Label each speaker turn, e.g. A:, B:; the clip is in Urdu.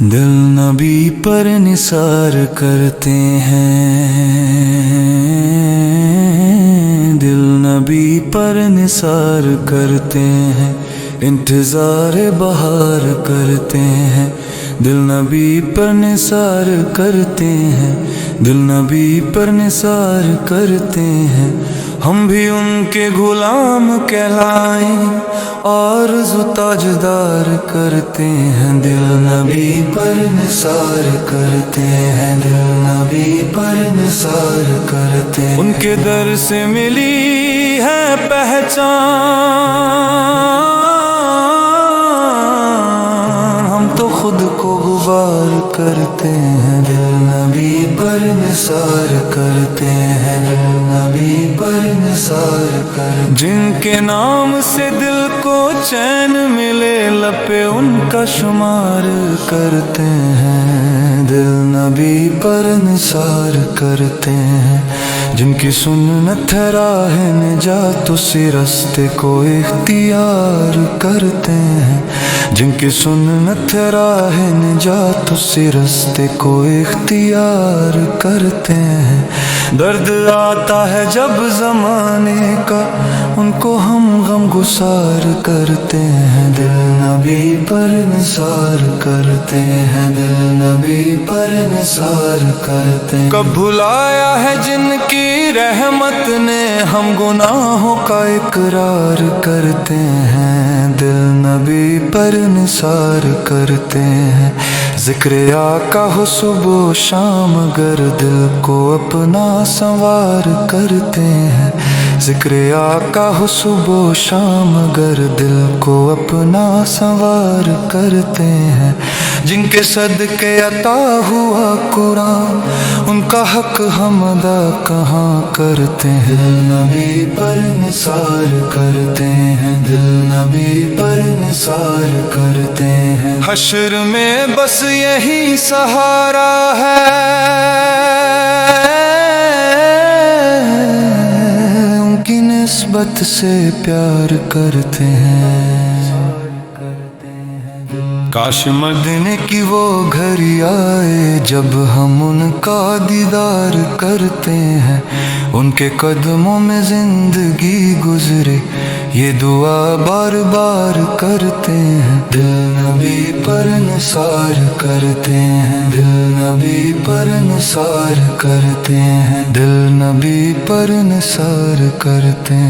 A: دل نبی پر نثار کرتے ہیں، دل نبی پر نثار کرتے ہیں، انتظار بہار کرتے ہیں، دل نبی پر نثار کرتے ہیں، دل نبی پر نثار کرتے ہیں، ہم بھی ان کے غلام کہلائیں، آرزو تاجدار کرتے ہیں، دل نبی پر نثار کرتے ہیں، دل نبی پر نثار کرتے ہیں، ان کے در سے ملی ہے پہچان، ہم تو خود کو غبار کرتے ہیں، دل نبی پر نثار کرتے ہیں، دل نبی پر نثار کرتے ہیں، جن کے نام سے دل کو چین ملے لپے ان کا شمار کرتے ہیں، دل نبی پر نثار کرتے ہیں، جن کی سنت ہے راہ نجات اسی راستے کو اختیار کرتے ہیں، جن کی سنت ہے راہ نجات اسی راستے کو اختیار کرتے ہیں، درد آتا ہے جب زمانے کا ان کو ہم غم گسار کرتے ہیں، دل نبی پر نثار کرتے ہیں، دل نبی پر نثار کرتے ہیں، کب بھلایا ہے جن کی رحمت نے ہم گناہوں کا اقرار کرتے ہیں، دل نبی پر نثار کرتے ہیں، ذکر آقا ہو صبح و شام اگر دل کو اپنا سنوار کرتے ہیں، ذکر آقا ہو صبح و شام اگر دل کو اپنا سنوار کرتے ہیں، جن کے صدقے عطا ہوا قرآن ان کا حق ہم ادا کہاں کرتے ہیں، دل نبی پر نثار کرتے ہیں، دل نبی پر نثار کرتے ہیں، حشر میں بس یہی سہارا ہے، ان کی نسبت سے پیار کرتے ہیں، کاش مدینے کی وہ گھڑی آئے جب ہم ان کا دیدار کرتے ہیں، ان کے قدموں میں زندگی گزرے یہ دعا بار بار کرتے ہیں، دل نبی پر نثار کرتے ہیں، دل نبی پر نثار کرتے ہیں، دل نبی پر نثار کرتے ہیں۔